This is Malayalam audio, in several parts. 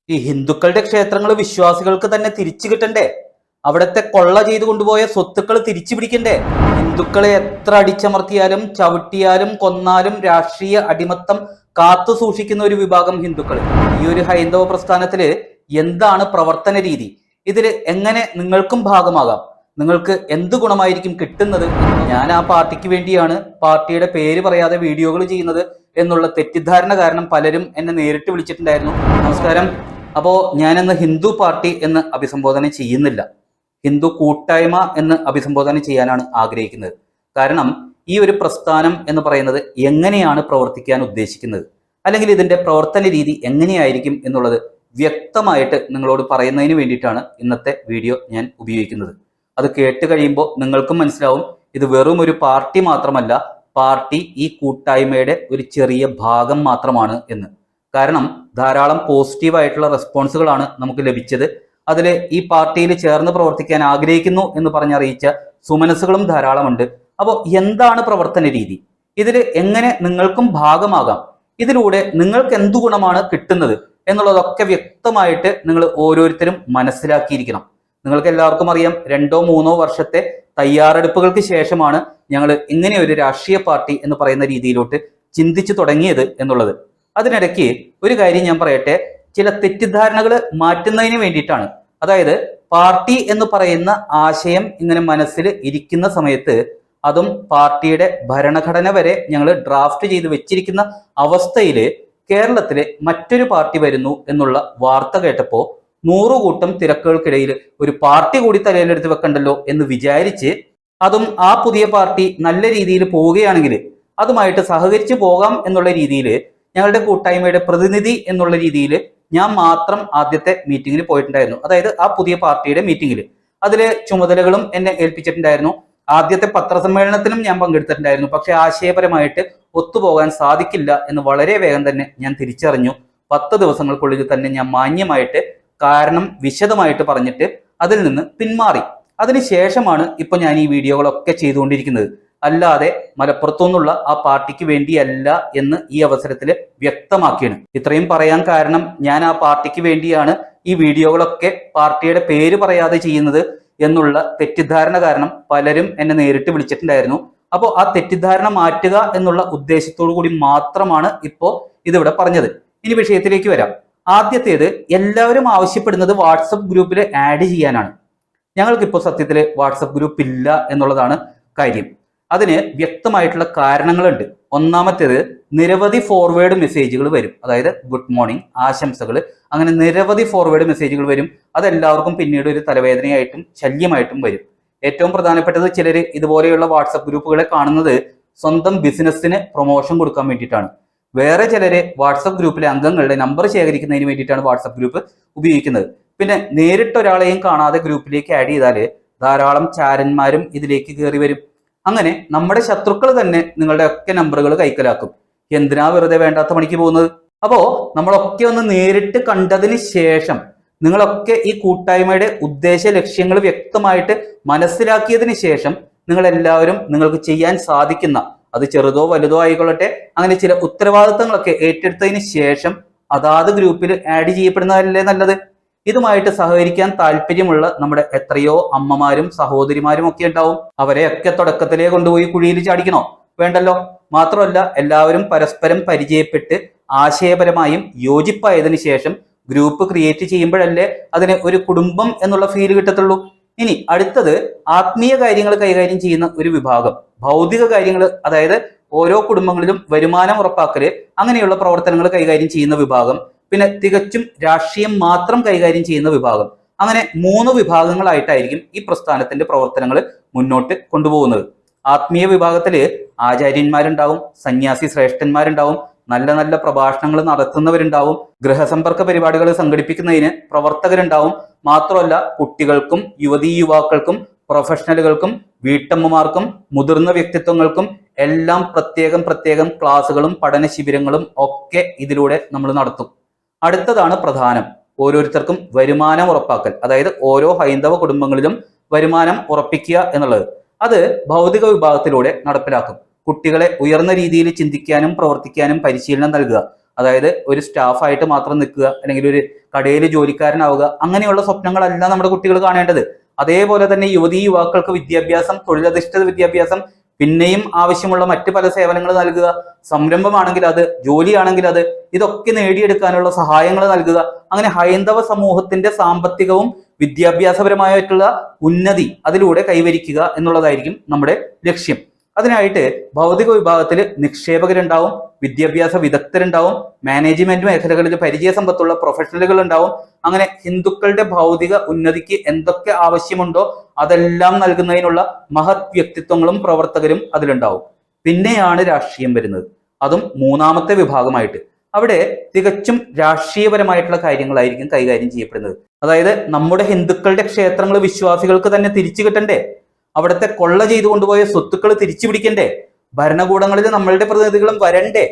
ഈ ഹിന്ദുക്കളുടെ ക്ഷേത്രങ്ങൾ വിശ്വാസികൾക്ക് തന്നെ തിരിച്ചു കിട്ടണ്ടേ? അവിടത്തെ കൊള്ള ചെയ്തു കൊണ്ടുപോയ സ്വത്തുക്കൾ തിരിച്ചു പിടിക്കണ്ടേ? ഹിന്ദുക്കളെ എത്ര അടിച്ചമർത്തിയാലും ചവിട്ടിയാലും കൊന്നാലും രാഷ്ട്രീയ അടിമത്തം കാത്തു സൂക്ഷിക്കുന്ന ഒരു വിഭാഗം ഹിന്ദുക്കൾ. ഈ ഒരു ഹൈന്ദവ പ്രസ്ഥാനത്തില് എന്താണ് പ്രവർത്തന രീതി? ഇതില് എങ്ങനെ നിങ്ങൾക്കും ഭാഗമാകാം? നിങ്ങൾക്ക് എന്ത് ഗുണമായിരിക്കും കിട്ടുന്നത്? ഞാൻ ആ പാർട്ടിക്ക് വേണ്ടിയാണ് പാർട്ടിയുടെ പേര് പറയാതെ വീഡിയോകൾ ചെയ്യുന്നത് എന്നുള്ള തെറ്റിദ്ധാരണ കാരണം പലരും എന്നെ നേരിട്ട് വിളിച്ചിട്ടുണ്ടായിരുന്നു. നമസ്കാരം. അപ്പോ ഞാനിന്ന് ഹിന്ദു പാർട്ടി എന്ന് അഭിസംബോധന ചെയ്യുന്നില്ല, ഹിന്ദു കൂട്ടായ്മ എന്ന് അഭിസംബോധന ചെയ്യാനാണ് ആഗ്രഹിക്കുന്നത്. കാരണം ഈ ഒരു പ്രസ്ഥാനം എന്ന് പറയുന്നത് എങ്ങനെയാണ് പ്രവർത്തിക്കാൻ ഉദ്ദേശിക്കുന്നത്, അല്ലെങ്കിൽ ഇതിന്റെ പ്രവർത്തന രീതി എങ്ങനെയായിരിക്കും എന്നുള്ളത് വ്യക്തമായിട്ട് നിങ്ങളോട് പറയുന്നതിന് വേണ്ടിയിട്ടാണ് ഇന്നത്തെ വീഡിയോ ഞാൻ ഉപയോഗിക്കുന്നത്. അത് കേട്ട് കഴിയുമ്പോൾ നിങ്ങൾക്കും മനസ്സിലാവും ഇത് വെറും ഒരു പാർട്ടി മാത്രമല്ല, പാർട്ടി ഈ കൂട്ടായ്മയുടെ ഒരു ചെറിയ ഭാഗം മാത്രമാണ് എന്ന്. കാരണം ധാരാളം പോസിറ്റീവായിട്ടുള്ള റെസ്പോൺസുകളാണ് നമുക്ക് ലഭിച്ചത്. അതിൽ ഈ പാർട്ടിയിൽ ചേർന്ന് പ്രവർത്തിക്കാൻ ആഗ്രഹിക്കുന്നു എന്ന് പറഞ്ഞറിയിച്ച സുമനസ്സുകളും ധാരാളമുണ്ട്. അപ്പോൾ എന്താണ് പ്രവർത്തന രീതി? ഇതിൽ എങ്ങനെ നിങ്ങൾക്കും ഭാഗമാകാം? ഇതിലൂടെ നിങ്ങൾക്ക് എന്തു ഗുണമാണ് കിട്ടുന്നത് എന്നുള്ളതൊക്കെ വ്യക്തമായിട്ട് നിങ്ങൾ ഓരോരുത്തരും മനസ്സിലാക്കിയിരിക്കണം. നിങ്ങൾക്ക് എല്ലാവർക്കും അറിയാം, 2-3 വർഷത്തെ തയ്യാറെടുപ്പുകൾക്ക് ശേഷമാണ് ഞങ്ങൾ ഇങ്ങനെ ഒരു രാഷ്ട്രീയ പാർട്ടി എന്ന് പറയുന്ന രീതിയിലോട്ട് ചിന്തിച്ചു തുടങ്ങിയത് എന്നുള്ളത്. അതിനിടയ്ക്ക് ഒരു കാര്യം ഞാൻ പറയട്ടെ, ചില തെറ്റിദ്ധാരണകൾ മാറ്റുന്നതിന് വേണ്ടിയിട്ടാണ്. അതായത് പാർട്ടി എന്ന് പറയുന്ന ആശയം ഇങ്ങനെ മനസ്സിൽ ഇരിക്കുന്ന സമയത്ത്, അതും പാർട്ടിയുടെ ഭരണഘടന വരെ ഞങ്ങൾ ഡ്രാഫ്റ്റ് ചെയ്ത് വെച്ചിരിക്കുന്ന അവസ്ഥയിൽ കേരളത്തിലെ മറ്റൊരു പാർട്ടി വരുന്നു എന്നുള്ള വാർത്ത കേട്ടപ്പോൾ 100 കൂട്ടം തിരക്കുകൾക്കിടയിൽ ഒരു പാർട്ടി കൂടി തലയിലെടുത്ത് വെക്കണ്ടല്ലോ എന്ന് വിചാരിച്ച്, അതും ആ പുതിയ പാർട്ടി നല്ല രീതിയിൽ പോവുകയാണെങ്കിൽ അതുമായിട്ട് സഹകരിച്ച് പോകാം എന്നുള്ള രീതിയിൽ ഞങ്ങളുടെ കൂട്ടായ്മയുടെ പ്രതിനിധി എന്നുള്ള രീതിയിൽ ഞാൻ മാത്രം ആദ്യത്തെ മീറ്റിങ്ങിൽ പോയിട്ടുണ്ടായിരുന്നു. അതായത് ആ പുതിയ പാർട്ടിയുടെ മീറ്റിങ്ങിൽ അതിലെ ചുമതലകളും എന്നെ ഏൽപ്പിച്ചിട്ടുണ്ടായിരുന്നു. ആദ്യത്തെ പത്രസമ്മേളനത്തിനും ഞാൻ പങ്കെടുത്തിട്ടുണ്ടായിരുന്നു. പക്ഷെ ആശയപരമായിട്ട് ഒത്തുപോകാൻ സാധിക്കില്ല എന്ന് വളരെ വേഗം തന്നെ ഞാൻ തിരിച്ചറിഞ്ഞു. 10 ദിവസങ്ങൾക്കുള്ളിൽ തന്നെ ഞാൻ മാന്യമായിട്ട് കാരണം വിശദമായിട്ട് പറഞ്ഞിട്ട് അതിൽ നിന്ന് പിന്മാറി. അതിനുശേഷമാണ് ഇപ്പൊ ഞാൻ ഈ വീഡിയോകളൊക്കെ ചെയ്തുകൊണ്ടിരിക്കുന്നത്. അല്ലാതെ മലപ്പുറത്തു നിന്നുള്ള ആ പാർട്ടിക്ക് വേണ്ടിയല്ല എന്ന് ഈ അവസരത്തിൽ വ്യക്തമാക്കിയാണ്. ഇത്രയും പറയാൻ കാരണം, ഞാൻ ആ പാർട്ടിക്ക് വേണ്ടിയാണ് ഈ വീഡിയോകളൊക്കെ പാർട്ടിയുടെ പേര് പറയാതെ ചെയ്യുന്നത് എന്നുള്ള തെറ്റിദ്ധാരണ കാരണം പലരും എന്നെ നേരിട്ട് വിളിച്ചിട്ടുണ്ടായിരുന്നു. അപ്പോൾ ആ തെറ്റിദ്ധാരണ മാറ്റുക എന്നുള്ള ഉദ്ദേശത്തോടു കൂടി മാത്രമാണ് ഇപ്പോൾ ഇതിവിടെ പറഞ്ഞത്. ഇനി വിഷയത്തിലേക്ക് വരാം. ആദ്യത്തേത്, എല്ലാവരും ആവശ്യപ്പെടുന്നത് വാട്സപ്പ് ഗ്രൂപ്പിൽ ആഡ് ചെയ്യാനാണ്. ഞങ്ങൾക്കിപ്പോൾ സത്യത്തിൽ വാട്സപ്പ് ഗ്രൂപ്പ് ഇല്ല എന്നുള്ളതാണ് കാര്യം. അതിന് വ്യക്തമായിട്ടുള്ള കാരണങ്ങളുണ്ട്. ഒന്നാമത്തേത്, നിരവധി ഫോർവേഡ് മെസ്സേജുകൾ വരും. അതായത് ഗുഡ് മോർണിംഗ്, ആശംസകൾ, അങ്ങനെ നിരവധി ഫോർവേഡ് മെസ്സേജുകൾ വരും. അതെല്ലാവർക്കും പിന്നീട് ഒരു തലവേദനയായിട്ടും ശല്യമായിട്ടും വരും. ഏറ്റവും പ്രധാനപ്പെട്ടത്, ചിലർ ഇതുപോലെയുള്ള വാട്സപ്പ് ഗ്രൂപ്പുകളെ കാണുന്നത് സ്വന്തം ബിസിനസ്സിന് പ്രൊമോഷൻ കൊടുക്കാൻ വേണ്ടിയിട്ടാണ്. വേറെ ചിലര് വാട്സപ്പ് ഗ്രൂപ്പിലെ അംഗങ്ങളുടെ നമ്പർ ശേഖരിക്കുന്നതിന് വേണ്ടിയിട്ടാണ് വാട്സപ്പ് ഗ്രൂപ്പ് ഉപയോഗിക്കുന്നത്. പിന്നെ നേരിട്ട് ഒരാളെയും കാണാതെ ഗ്രൂപ്പിലേക്ക് ആഡ് ചെയ്താൽ ധാരാളം ചാരന്മാരും ഇതിലേക്ക് കയറി വരും. അങ്ങനെ നമ്മുടെ ശത്രുക്കൾ തന്നെ നിങ്ങളുടെ ഒക്കെ നമ്പറുകൾ കൈക്കലാക്കും. എന്തിനാ വെറുതെ വേണ്ടാത്ത പണിക്ക് പോകുന്നത്? അപ്പോ നമ്മളൊക്കെ ഒന്ന് നേരിട്ട് കണ്ടതിന് ശേഷം, നിങ്ങളൊക്കെ ഈ കൂട്ടായ്മയുടെ ഉദ്ദേശ ലക്ഷ്യങ്ങൾ വ്യക്തമായിട്ട് മനസ്സിലാക്കിയതിന് ശേഷം, നിങ്ങൾ എല്ലാവരും നിങ്ങൾക്ക് ചെയ്യാൻ സാധിക്കുന്ന, അത് ചെറുതോ വലുതോ ആയിക്കൊള്ളട്ടെ, അങ്ങനെ ചില ഉത്തരവാദിത്തങ്ങളൊക്കെ ഏറ്റെടുത്തതിന് ശേഷം അതാത് ഗ്രൂപ്പിൽ ആഡ് ചെയ്യപ്പെടുന്നതല്ലേ നല്ലത്. ഇതുമായിട്ട് സഹകരിക്കാൻ താല്പര്യമുള്ള നമ്മുടെ എത്രയോ അമ്മമാരും സഹോദരിമാരും ഒക്കെ ഉണ്ടാവും. അവരെയൊക്കെ തുടക്കത്തിലേ കൊണ്ടുപോയി കുഴിയിൽ ചാടിക്കണോ? വേണ്ടല്ലോ. മാത്രമല്ല, എല്ലാവരും പരസ്പരം പരിചയപ്പെട്ട് ആശയപരമായും യോജിപ്പായതിനു ശേഷം ഗ്രൂപ്പ് ക്രിയേറ്റ് ചെയ്യുമ്പോഴല്ലേ അതിന് ഒരു കുടുംബം എന്നുള്ള ഫീൽ കിട്ടത്തുള്ളൂ. ഇനി അടുത്തത്, ആത്മീയ കാര്യങ്ങൾ കൈകാര്യം ചെയ്യുന്ന ഒരു വിഭാഗം, ഭൗതിക കാര്യങ്ങൾ, അതായത് ഓരോ കുടുംബങ്ങളിലും വരുമാനം ഉറപ്പാക്കല്, അങ്ങനെയുള്ള പ്രവർത്തനങ്ങൾ കൈകാര്യം ചെയ്യുന്ന വിഭാഗം, പിന്നെ തികച്ചും രാഷ്ട്രീയം മാത്രം കൈകാര്യം ചെയ്യുന്ന വിഭാഗം. അങ്ങനെ 3 വിഭാഗങ്ങളായിട്ടായിരിക്കും ഈ പ്രസ്ഥാനത്തിന്റെ പ്രവർത്തനങ്ങൾ മുന്നോട്ട് കൊണ്ടുപോകുന്നത്. ആത്മീയ വിഭാഗത്തില് ആചാര്യന്മാരുണ്ടാവും, സന്യാസി ശ്രേഷ്ഠന്മാരുണ്ടാവും, നല്ല നല്ല പ്രഭാഷണങ്ങൾ നടത്തുന്നവരുണ്ടാവും, ഗൃഹസമ്പർക്ക പരിപാടികൾ സംഘടിപ്പിക്കുന്നതിന് പ്രവർത്തകരുണ്ടാവും. മാത്രമല്ല, കുട്ടികൾക്കും യുവതീ യുവാക്കൾക്കും പ്രൊഫഷണലുകൾക്കും വീട്ടമ്മമാർക്കും മുതിർന്ന വ്യക്തിത്വങ്ങൾക്കും എല്ലാം പ്രത്യേകം ക്ലാസ്സുകളും പഠന ശിബിരങ്ങളും ഒക്കെ ഇതിലൂടെ നമ്മൾ നടത്തും. അടുത്തതാണ് പ്രധാനം, ഓരോരുത്തർക്കും വരുമാനം ഉറപ്പാക്കൽ. അതായത് ഓരോ ഹൈന്ദവ കുടുംബങ്ങളിലും വരുമാനം ഉറപ്പിക്കുക എന്നുള്ളത്. അത് ഭൗതിക വിഭാഗത്തിലൂടെ നടപ്പിലാക്കും. കുട്ടികളെ ഉയർന്ന രീതിയിൽ ചിന്തിക്കാനും പ്രവർത്തിക്കാനും പരിശീലനം നൽകുക. അതായത് ഒരു സ്റ്റാഫായിട്ട് മാത്രം നിൽക്കുക, അല്ലെങ്കിൽ ഒരു കടയിൽ ജോലിക്കാരനാവുക, അങ്ങനെയുള്ള സ്വപ്നങ്ങളല്ല നമ്മുടെ കുട്ടികൾ കാണേണ്ടത്. അതേപോലെ തന്നെ യുവതീ യുവാക്കൾക്ക് വിദ്യാഭ്യാസം, തൊഴിലധിഷ്ഠിത വിദ്യാഭ്യാസം, പിന്നെയും ആവശ്യമുള്ള മറ്റ് പല സേവനങ്ങൾ നൽകുക, സംരംഭമാണെങ്കിൽ അത്, ജോലിയാണെങ്കിൽ അത്, ഇതൊക്കെ നേടിയെടുക്കാനുള്ള സഹായങ്ങൾ നൽകുക. അങ്ങനെ ഹൈന്ദവ സമൂഹത്തിന്റെ സാമ്പത്തികവും വിദ്യാഭ്യാസപരമായിട്ടുള്ള ഉന്നതി അതിലൂടെ കൈവരിക്കുക എന്നുള്ളതായിരിക്കും നമ്മുടെ ലക്ഷ്യം. അതിനായിട്ട് ഭൗതിക വിഭാഗത്തിൽ നിക്ഷേപകരുണ്ടാവും, വിദ്യാഭ്യാസ വിദഗ്ധരുണ്ടാവും, മാനേജ്മെന്റ് മേഖലകളിൽ പരിചയസമ്പത്തുള്ള പ്രൊഫഷണലുകൾ ഉണ്ടാവും. അങ്ങനെ ഹിന്ദുക്കളുടെ ഭൗതിക ഉന്നതിക്ക് എന്തൊക്കെ ആവശ്യമുണ്ടോ അതെല്ലാം നൽകുന്നതിനുള്ള മഹത് വ്യക്തിത്വങ്ങളും പ്രവർത്തകരും അതിലുണ്ടാവും. പിന്നെയാണ് രാഷ്ട്രീയം വരുന്നത്, അതും മൂന്നാമത്തെ വിഭാഗമായിട്ട്. അവിടെ തികച്ചും രാഷ്ട്രീയപരമായിട്ടുള്ള കാര്യങ്ങളായിരിക്കും കൈകാര്യം ചെയ്യപ്പെടുന്നത്. അതായത് നമ്മുടെ ഹിന്ദുക്കളുടെ ക്ഷേത്രങ്ങൾ വിശ്വാസികൾക്ക് തന്നെ തിരിച്ചു കിട്ടണ്ടേ, അവിടുത്തെ കൊള്ള ചെയ്തു കൊണ്ടുപോയ സ്വത്തുക്കൾ തിരിച്ചു പിടിക്കണ്ടേ, ഭരണകൂടങ്ങളിൽ നമ്മളുടെ പ്രതിനിധികളും വരണ്ടേ,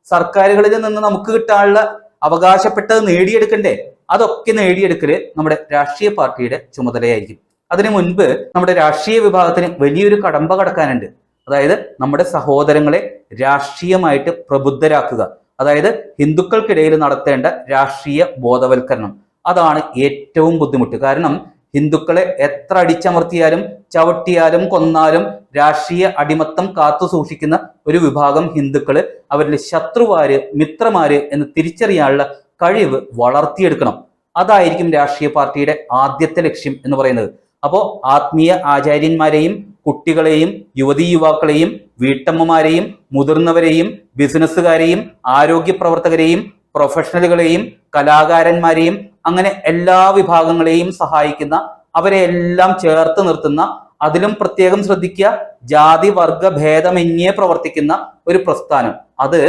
സർക്കാരുകളിൽ നിന്ന് നമുക്ക് കിട്ടാനുള്ള അവകാശപ്പെട്ടത് നേടിയെടുക്കണ്ടേ, അതൊക്കെ നേടിയെടുക്കല് നമ്മുടെ രാഷ്ട്രീയ പാർട്ടിയുടെ ചുമതലയായിരിക്കും. അതിനു മുൻപ് നമ്മുടെ രാഷ്ട്രീയ വിഭാഗത്തിന് വലിയൊരു കടമ്പ കടക്കാനുണ്ട്. അതായത് നമ്മുടെ സഹോദരങ്ങളെ രാഷ്ട്രീയമായിട്ട് പ്രബുദ്ധരാക്കുക, അതായത് ഹിന്ദുക്കൾക്കിടയിൽ നടത്തേണ്ട രാഷ്ട്രീയ ബോധവൽക്കരണം. അതാണ് ഏറ്റവും ബുദ്ധിമുട്ട്. കാരണം ഹിന്ദുക്കളെ എത്ര അടിച്ചമർത്തിയാലും ചവിട്ടിയാലും കൊന്നാലും രാഷ്ട്രീയ അടിമത്തം കാത്തു സൂക്ഷിക്കുന്ന ഒരു വിഭാഗം ഹിന്ദുക്കള് അവരിൽ ശത്രുവാര് മിത്രമാര് എന്ന് തിരിച്ചറിയാനുള്ള കഴിവ് വളർത്തിയെടുക്കണം. അതായിരിക്കും രാഷ്ട്രീയ പാർട്ടിയുടെ ആദ്യത്തെ ലക്ഷ്യം എന്ന് പറയുന്നത്. അപ്പോൾ ആത്മീയ ആചാര്യന്മാരെയും കുട്ടികളെയും യുവതീ യുവാക്കളെയും വീട്ടമ്മമാരെയും മുതിർന്നവരെയും ബിസിനസ്സുകാരെയും ആരോഗ്യ പ്രവർത്തകരെയും പ്രൊഫഷണലുകളെയും കലാകാരന്മാരെയും അങ്ങനെ എല്ലാ വിഭാഗങ്ങളെയും സഹായിക്കുന്ന, അവരെ എല്ലാം ചേർത്ത് നിർത്തുന്ന, അതിലും പ്രത്യേകം ശ്രദ്ധിക്കുക, ജാതി വർഗ ഭേദമന്യേ പ്രവർത്തിക്കുന്ന ഒരു പ്രസ്ഥാനം. അത്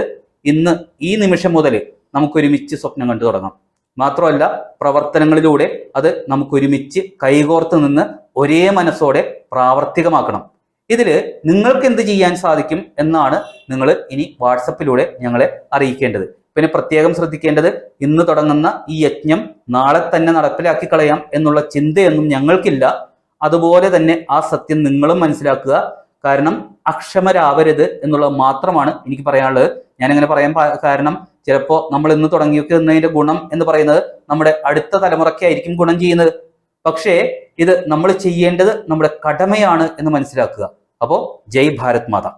ഇന്ന് ഈ നിമിഷം മുതൽ നമുക്കൊരുമിച്ച് സ്വപ്നം കണ്ടു തുടങ്ങാം. മാത്രമല്ല പ്രവർത്തനങ്ങളിലൂടെ അത് നമുക്കൊരുമിച്ച് കൈകോർത്ത് നിന്ന് ഒരേ മനസ്സോടെ പ്രാവർത്തികമാക്കണം. ഇതില് നിങ്ങൾക്ക് എന്ത് ചെയ്യാൻ സാധിക്കും എന്നാണ് നിങ്ങൾ ഇനി വാട്സപ്പിലൂടെ ഞങ്ങളെ അറിയിക്കേണ്ടത്. പിന്നെ പ്രത്യേകം ശ്രദ്ധിക്കേണ്ടത്, ഇന്ന് തുടങ്ങുന്ന ഈ യജ്ഞം നാളെ തന്നെ നടപ്പിലാക്കി കളയാം എന്നുള്ള ചിന്തയൊന്നും ഞങ്ങൾക്കില്ല. അതുപോലെ തന്നെ ആ സത്യം നിങ്ങളും മനസ്സിലാക്കുക. കാരണം അക്ഷമരാവരുത് എന്നുള്ളത് മാത്രമാണ് എനിക്ക് പറയാനുള്ളത്. ഞാനിങ്ങനെ പറയാൻ കാരണം ചിലപ്പോൾ നമ്മൾ ഇന്ന് തുടങ്ങിവെക്കുന്നതിന്റെ ഗുണം എന്ന് പറയുന്നത് നമ്മുടെ അടുത്ത തലമുറയ്ക്കായിരിക്കും ഗുണം ചെയ്യുന്നത്. പക്ഷേ ഇത് നമ്മൾ ചെയ്യേണ്ടത് നമ്മുടെ കടമയാണ് എന്ന് മനസ്സിലാക്കുക. അപ്പോൾ ജയ് ഭാരത് മാതാ.